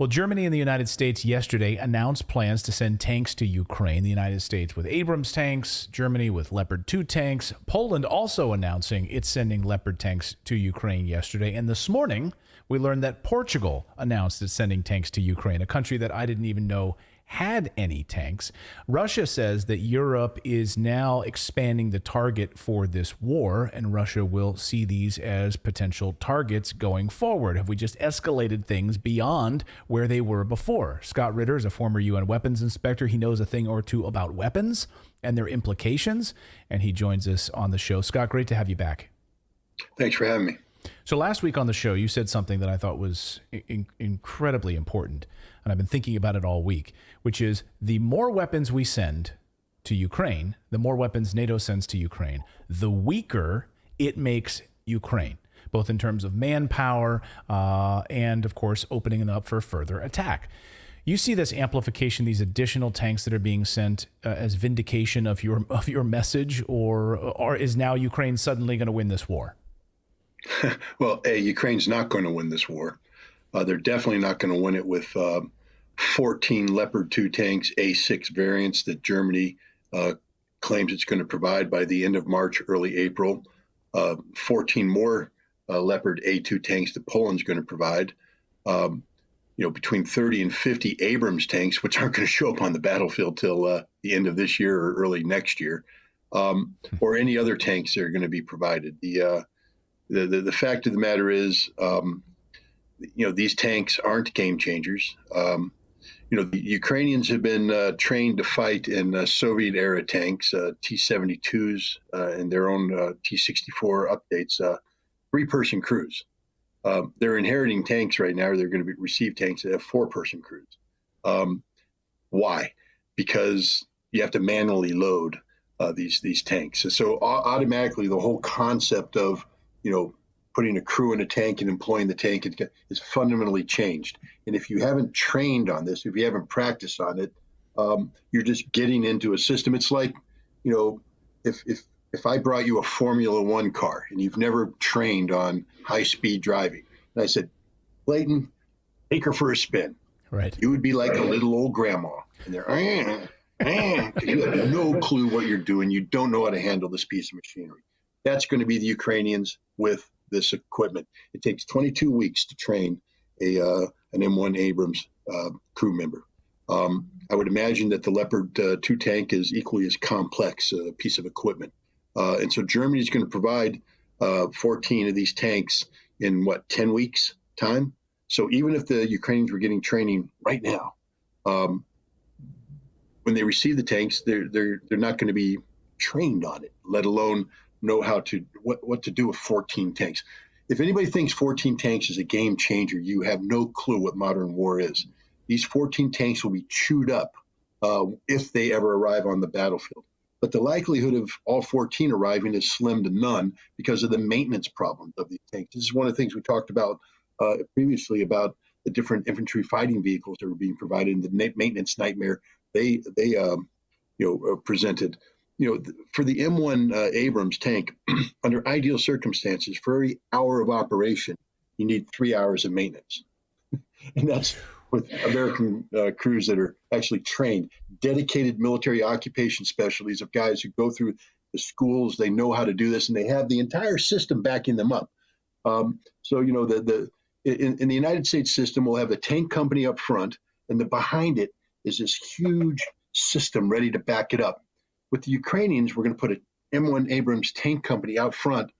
Well, Germany and the United States yesterday announced plans to send tanks to Ukraine. The United States with Abrams tanks, Germany with Leopard 2 tanks. Poland also announcing it's sending Leopard tanks to Ukraine yesterday. And this morning, we learned that Portugal announced it's sending tanks to Ukraine, a country that I didn't even know had any tanks. Russia says that Europe is now expanding the target for this war, and Russia will see these as potential targets going forward. Have we just escalated things beyond where they were before? Scott Ritter is a former UN weapons inspector. He knows a thing or two about weapons and their implications, and he joins us on the show. Scott, great to have you back. Thanks for having me. So last week on the show, you said something that I thought was incredibly important, and I've been thinking about it all week, which is the more weapons we send to Ukraine, the more weapons NATO sends to Ukraine, the weaker it makes Ukraine, both in terms of manpower and, of course, opening it up for further attack. You see this amplification, these additional tanks that are being sent as vindication of your message, or is now Ukraine suddenly going to win this war? Well, Ukraine's not going to win this war. They're definitely not going to win it with 14 Leopard 2 tanks, A6 variants that Germany claims it's going to provide by the end of March, early April. 14 more Leopard A2 tanks that Poland's going to provide. Between 30 and 50 Abrams tanks, which aren't going to show up on the battlefield till the end of this year or early next year, or any other tanks that are going to be provided. The fact of the matter is, these tanks aren't game changers. The Ukrainians have been trained to fight in Soviet-era tanks, T-72s, and their own T-64 updates, three-person crews. They're inheriting tanks right now, or they're going to receive tanks that have four-person crews. Why? Because you have to manually load these tanks. So automatically, the whole concept of putting a crew in a tank and employing the tank is fundamentally changed. And if you haven't trained on this, if you haven't practiced on it, you're just getting into a system. It's like, if I brought you a Formula One car and you've never trained on high-speed driving, and I said, Clayton, take her for a spin. Right. You would be like a little old grandma. And they're, you have no clue what you're doing. You don't know how to handle this piece of machinery. That's going to be the Ukrainians with this equipment. It takes 22 weeks to train an M1 Abrams crew member. I would imagine that the Leopard 2 tank is equally as complex a piece of equipment. And so Germany is going to provide 14 of these tanks in 10 weeks time. So even if the Ukrainians were getting training right now, when they receive the tanks, they're not going to be trained on it, let alone know how to what to do with 14 tanks. If anybody thinks 14 tanks is a game changer, you have no clue what modern war is. These 14 tanks will be chewed up if they ever arrive on the battlefield. But the likelihood of all 14 arriving is slim to none because of the maintenance problems of these tanks. This is one of the things we talked about previously about the different infantry fighting vehicles that were being provided in the maintenance nightmare they presented. For the M1 Abrams tank, under ideal circumstances, for every hour of operation, you need 3 hours of maintenance. And that's with American crews that are actually trained, dedicated military occupation specialties of guys who go through the schools, they know how to do this, and they have the entire system backing them up. In the United States system, we'll have a tank company up front, and behind it is this huge system ready to back it up. With the Ukrainians, we're going to put an M1 Abrams tank company out front,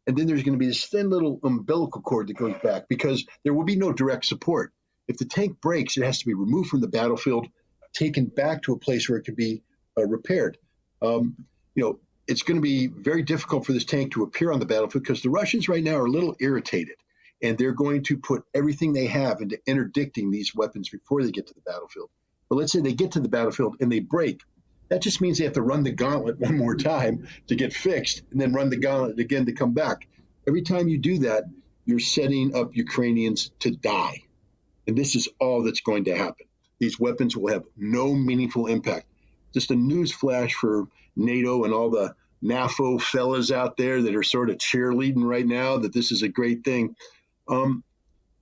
and then there's going to be this thin little umbilical cord that goes back because there will be no direct support. If the tank breaks, it has to be removed from the battlefield, taken back to a place where it can be repaired. It's going to be very difficult for this tank to appear on the battlefield because the Russians right now are a little irritated, and they're going to put everything they have into interdicting these weapons before they get to the battlefield. But let's say they get to the battlefield and they break. That just means they have to run the gauntlet one more time to get fixed and then run the gauntlet again to come back. Every time you do that, you're setting up Ukrainians to die. And this is all that's going to happen. These weapons will have no meaningful impact. Just a news flash for NATO and all the NAFO fellas out there that are sort of cheerleading right now that this is a great thing. For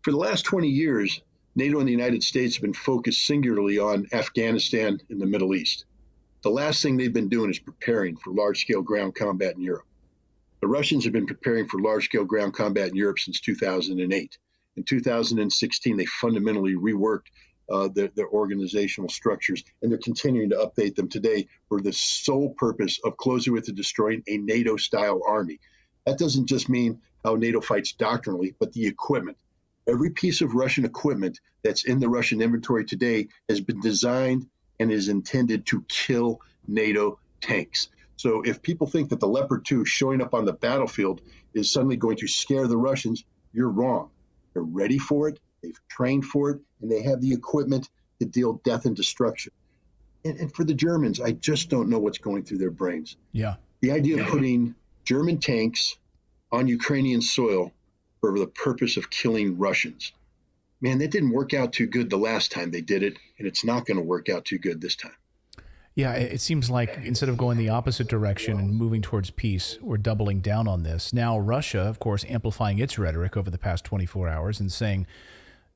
the last 20 years, NATO and the United States have been focused singularly on Afghanistan and the Middle East. The last thing they've been doing is preparing for large-scale ground combat in Europe. The Russians have been preparing for large-scale ground combat in Europe since 2008. In 2016, they fundamentally reworked their organizational structures, and they're continuing to update them today for the sole purpose of closing with and destroying a NATO-style army. That doesn't just mean how NATO fights doctrinally, but the equipment. Every piece of Russian equipment that's in the Russian inventory today has been designed and is intended to kill NATO tanks. So if people think that the Leopard 2 showing up on the battlefield is suddenly going to scare the Russians, you're wrong. They're ready for it, they've trained for it, and they have the equipment to deal death and destruction. And for the Germans, I just don't know what's going through their brains. Yeah. The idea of putting German tanks on Ukrainian soil for the purpose of killing Russians. Man, that didn't work out too good the last time they did it, and it's not going to work out too good this time. Yeah, it seems like instead of going the opposite direction and moving towards peace, we're doubling down on this. Now, Russia, of course, amplifying its rhetoric over the past 24 hours and saying,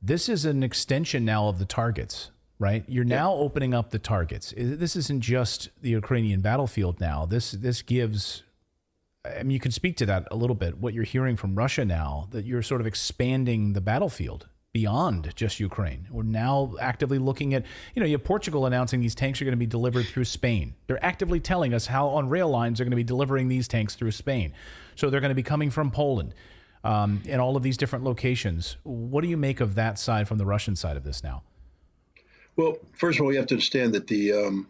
this is an extension now of the targets, right? You're now opening up the targets. This isn't just the Ukrainian battlefield now. This gives, I mean, you can speak to that a little bit, what you're hearing from Russia now, that you're sort of expanding the battlefield beyond just Ukraine. We're now actively looking at, you have Portugal announcing these tanks are going to be delivered through Spain. They're actively telling us how on rail lines they're going to be delivering these tanks through Spain. So they're going to be coming from Poland and all of these different locations. What do you make of that side from the Russian side of this now? Well, first of all, you have to understand that the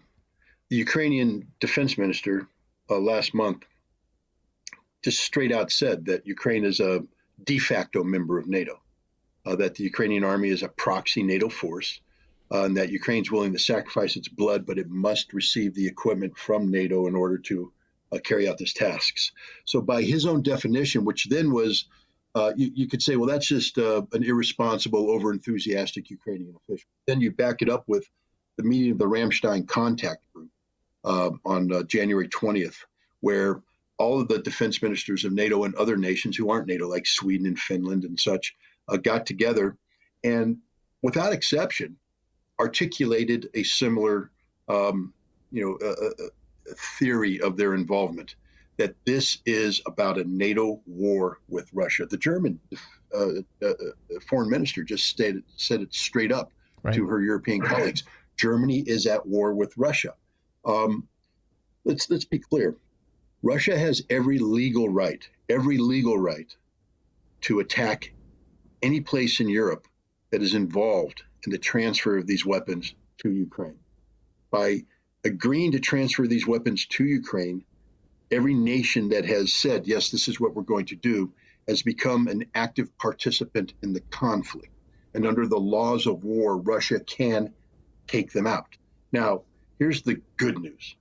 Ukrainian defense minister last month just straight out said that Ukraine is a de facto member of NATO. That the Ukrainian army is a proxy NATO force, and that Ukraine's willing to sacrifice its blood, but it must receive the equipment from NATO in order to carry out these tasks. So by his own definition, which then was, you could say, well, that's just an irresponsible, overenthusiastic Ukrainian official. Then you back it up with the meeting of the Ramstein contact group on January 20th, where all of the defense ministers of NATO and other nations who aren't NATO, like Sweden and Finland and such, got together and, without exception, articulated a similar, theory of their involvement, that this is about a NATO war with Russia. The German foreign minister just said it straight up to her European colleagues. Germany is at war with Russia. Let's be clear. Russia has every legal right to attack any place in Europe that is involved in the transfer of these weapons to Ukraine. By agreeing to transfer these weapons to Ukraine, every nation that has said, yes, this is what we're going to do, has become an active participant in the conflict. And under the laws of war, Russia can take them out. Now, here's the good news.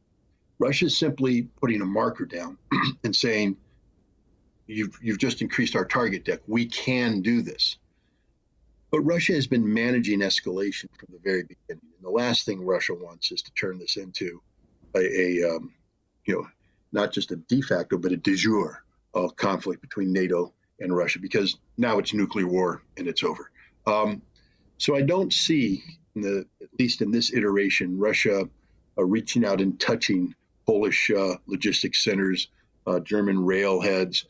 Russia is simply putting a marker down and saying, you've just increased our target deck. We can do this. But Russia has been managing escalation from the very beginning. And the last thing Russia wants is to turn this into not just a de facto, but a de jure conflict between NATO and Russia, because now it's nuclear war and it's over. So I don't see, at least in this iteration, Russia reaching out and touching Polish logistics centers, German railheads,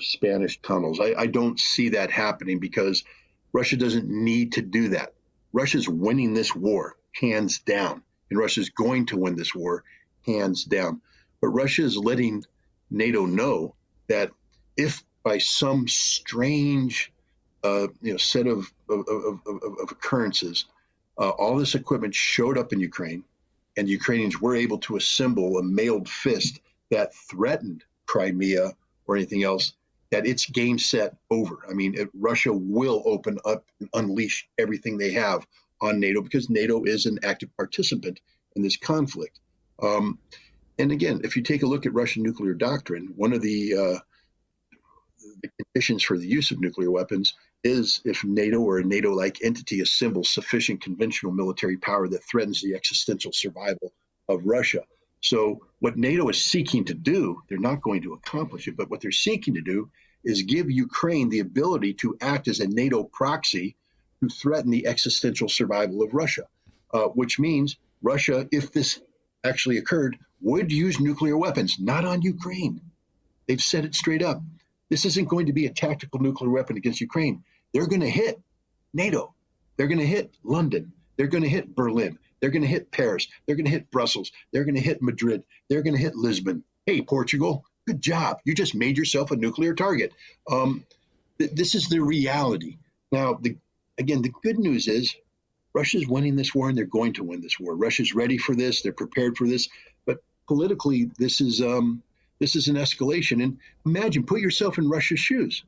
Spanish tunnels. I don't see that happening because Russia doesn't need to do that. Russia's winning this war, hands down, and Russia's going to win this war, hands down. But Russia is letting NATO know that if by some strange set of occurrences, all this equipment showed up in Ukraine, and the Ukrainians were able to assemble a mailed fist that threatened Crimea or anything else, that it's game, set, over. I mean, Russia will open up and unleash everything they have on NATO because NATO is an active participant in this conflict. And again, if you take a look at Russian nuclear doctrine, one of the conditions for the use of nuclear weapons is if NATO or a NATO-like entity assembles sufficient conventional military power that threatens the existential survival of Russia. So what NATO is seeking to do, they're not going to accomplish it, but what they're seeking to do is give Ukraine the ability to act as a NATO proxy to threaten the existential survival of Russia, which means Russia, if this actually occurred, would use nuclear weapons, not on Ukraine. They've said it straight up. This isn't going to be a tactical nuclear weapon against Ukraine. They're going to hit NATO. They're going to hit London. They're going to hit Berlin. They're going to hit Paris. They're going to hit Brussels. They're going to hit Madrid. They're going to hit Lisbon. Hey, Portugal, good job. You just made yourself a nuclear target. This is the reality. Now, again, the good news is Russia's winning this war, and they're going to win this war. Russia's ready for this. They're prepared for this. But politically, this is an escalation. And imagine, put yourself in Russia's shoes.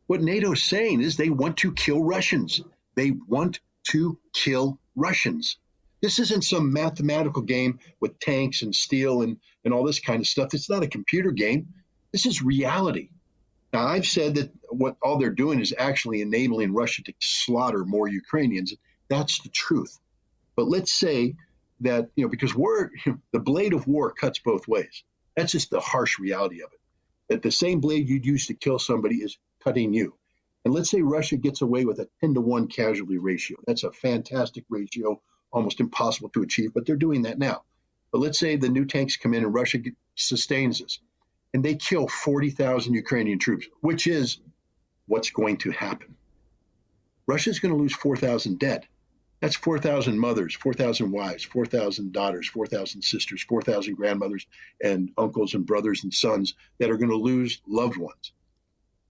What NATO is saying is they want to kill Russians. They want to kill Russians. This isn't some mathematical game with tanks and steel and all this kind of stuff. It's not a computer game. This is reality. Now, I've said that what all they're doing is actually enabling Russia to slaughter more Ukrainians. That's the truth. But let's say that, because the blade of war cuts both ways. That's just the harsh reality of it. That the same blade you'd use to kill somebody is cutting you. And let's say Russia gets away with a 10-to-1 casualty ratio. That's a fantastic ratio, almost impossible to achieve, but they're doing that now. But let's say the new tanks come in and Russia sustains this, and they kill 40,000 Ukrainian troops, which is what's going to happen. Russia's going to lose 4,000 dead. That's 4,000 mothers, 4,000 wives, 4,000 daughters, 4,000 sisters, 4,000 grandmothers and uncles and brothers and sons that are going to lose loved ones.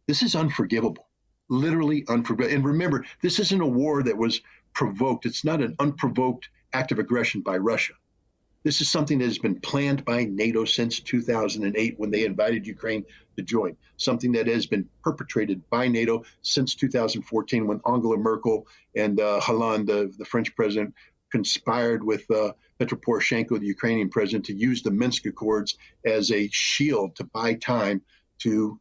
This is unforgivable, literally unforgivable. And remember, this isn't a war that was provoked. It's not an unprovoked act of aggression by Russia. This is something that has been planned by NATO since 2008 when they invited Ukraine to join, something that has been perpetrated by NATO since 2014 when Angela Merkel and Hollande, the French president, conspired with Petro Poroshenko, the Ukrainian president, to use the Minsk Accords as a shield to buy time to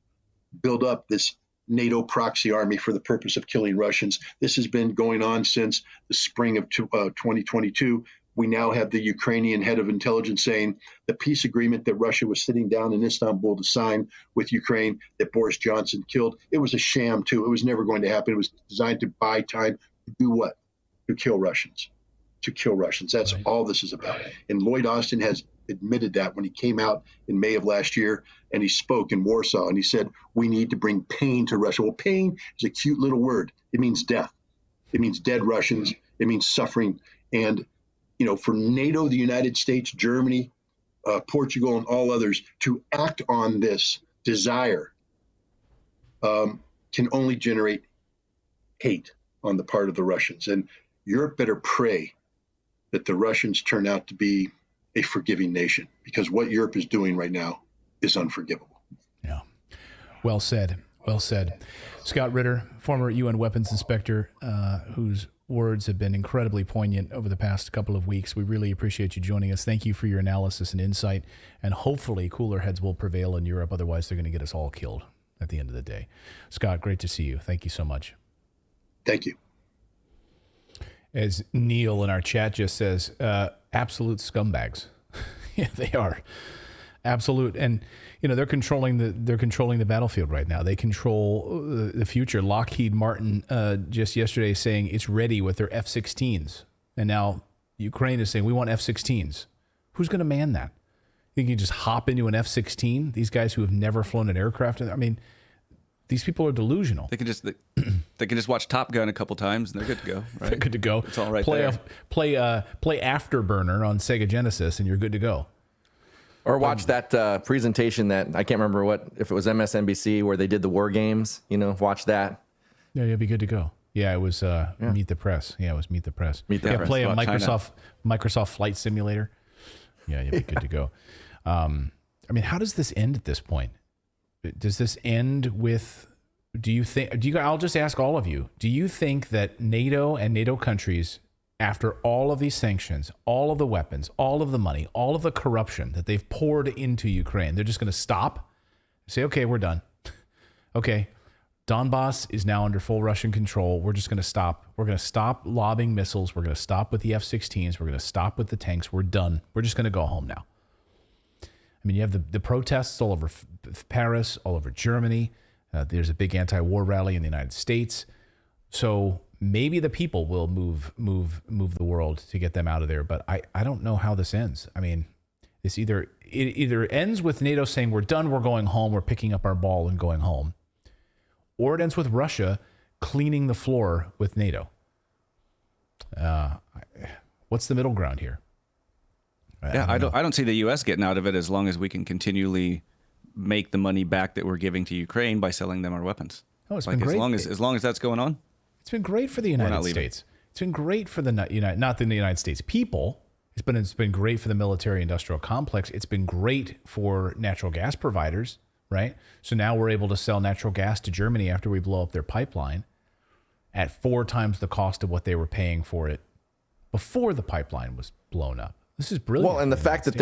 build up this NATO proxy army for the purpose of killing Russians. This has been going on since the spring of 2022. We now have the Ukrainian head of intelligence saying the peace agreement that Russia was sitting down in Istanbul to sign with Ukraine that Boris Johnson killed, it was a sham too. It was never going to happen. It was designed to buy time to do what? To kill Russians. To kill Russians. That's right. All this is about. And Lloyd Austin has admitted that when he came out in May of last year and he spoke in Warsaw and he said, we need to bring pain to Russia. Well, pain is a cute little word. It means death. It means dead Russians. It means suffering. And for NATO, the United States, Germany, Portugal, and all others to act on this desire can only generate hate on the part of the Russians. And Europe better pray that the Russians turn out to be a forgiving nation, because what Europe is doing right now is unforgivable. Yeah. Well said. Well said. Scott Ritter, former UN weapons inspector, whose words have been incredibly poignant over the past couple of weeks. We really appreciate you joining us. Thank you for your analysis and insight. And hopefully cooler heads will prevail in Europe. Otherwise, they're going to get us all killed at the end of the day. Scott, great to see you. Thank you so much. Thank you. As Neil in our chat just says, absolute scumbags. Yeah, they are. Absolute. And they're controlling the battlefield right now. They control the future. Lockheed Martin just yesterday saying it's ready with their F-16s, and now Ukraine is saying we want F-16s. Who's going to man that? You can just hop into an F-16. These guys who have never flown an aircraft. I mean, these people are delusional. They can just watch Top Gun a couple times and they're good to go. Right? They're good to go. It's all right. Play Afterburner on Sega Genesis, and you're good to go. Or watch that presentation that I can't remember if it was MSNBC where they did the war games. Watch that. Yeah, you'll be good to go. Yeah, it was Meet the Press. Yeah, it was Meet the Press. Play a Microsoft Flight Simulator. Yeah, you'll be good to go. How does this end at this point? Does this end with? I'll just ask all of you. Do you think that NATO and NATO countries, after all of these sanctions, all of the weapons, all of the money, all of the corruption that they've poured into Ukraine, they're just going to stop, say, okay, we're done. Okay, Donbass is now under full Russian control. We're just going to stop. We're going to stop lobbing missiles. We're going to stop with the F-16s. We're going to stop with the tanks. We're done. We're just going to go home now. You have the protests all over Paris, all over Germany. There's a big anti-war rally in the United States. So maybe the people will move the world to get them out of there. But I don't know how this ends. I mean, it either ends with NATO saying we're done, we're going home, we're picking up our ball and going home, or it ends with Russia cleaning the floor with NATO. What's the middle ground here? I don't see the U.S. getting out of it as long as we can continually make the money back that we're giving to Ukraine by selling them our weapons. Oh, it's been great. As long as that's going on. It's been great for the United States. It's been great for the not the United States people. It's been great for the military-industrial complex. It's been great for natural gas providers, right? So now we're able to sell natural gas to Germany after we blow up their pipeline at 4 times the cost of what they were paying for it before the pipeline was blown up. This is brilliant. Well, and the fact that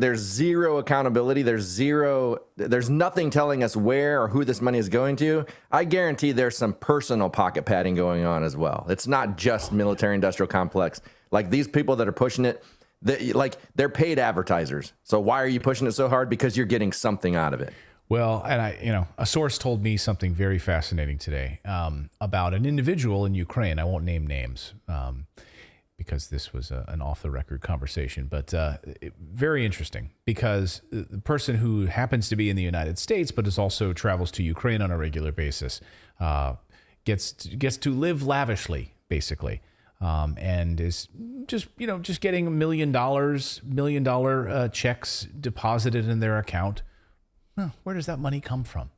there's zero accountability, there's nothing telling us where or who this money is going to. I guarantee there's some personal pocket padding going on as well. It's not just military industrial complex. Like these people that are pushing it, they're paid advertisers. So why are you pushing it so hard? Because you're getting something out of it. Well, and a source told me something very fascinating today about an individual in Ukraine. I won't name names because this was an off-the-record conversation, but very interesting because the person who happens to be in the United States but also travels to Ukraine on a regular basis gets to live lavishly, basically, and is just getting $1 million checks deposited in their account. Where does that money come from?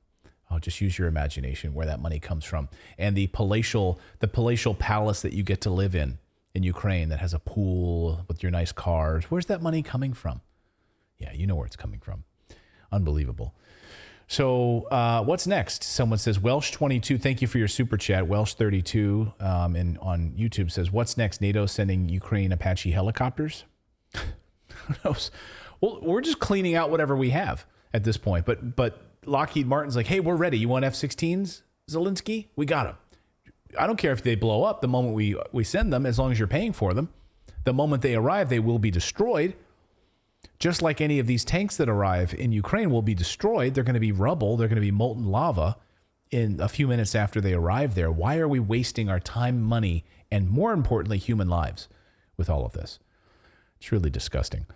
Oh, just use your imagination where that money comes from. And the palatial palace that you get to live in Ukraine that has a pool with your nice cars. Where's that money coming from? Yeah, you know where it's coming from. Unbelievable. So what's next? Someone says, Welsh22, thank you for your super chat. Welsh32 and on YouTube says, what's next? NATO sending Ukraine Apache helicopters? Who knows? Well, we're just cleaning out whatever we have at this point. But Lockheed Martin's like, hey, we're ready. You want F-16s, Zelensky? We got them. I don't care if they blow up the moment we send them, as long as you're paying for them. The moment they arrive, they will be destroyed. Just like any of these tanks that arrive in Ukraine will be destroyed. They're going to be rubble. They're going to be molten lava in a few minutes after they arrive there. Why are we wasting our time, money, and more importantly, human lives with all of this? It's really disgusting.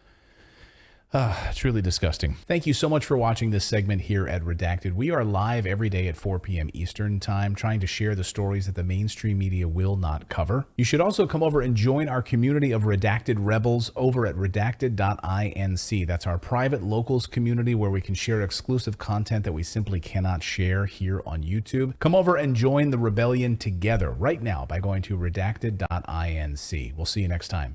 It's really disgusting. Thank you so much for watching this segment here at Redacted. We are live every day at 4 p.m. Eastern Time, trying to share the stories that the mainstream media will not cover. You should also come over and join our community of Redacted Rebels over at redacted.inc. That's our private locals community where we can share exclusive content that we simply cannot share here on YouTube. Come over and join the rebellion together right now by going to redacted.inc. We'll see you next time.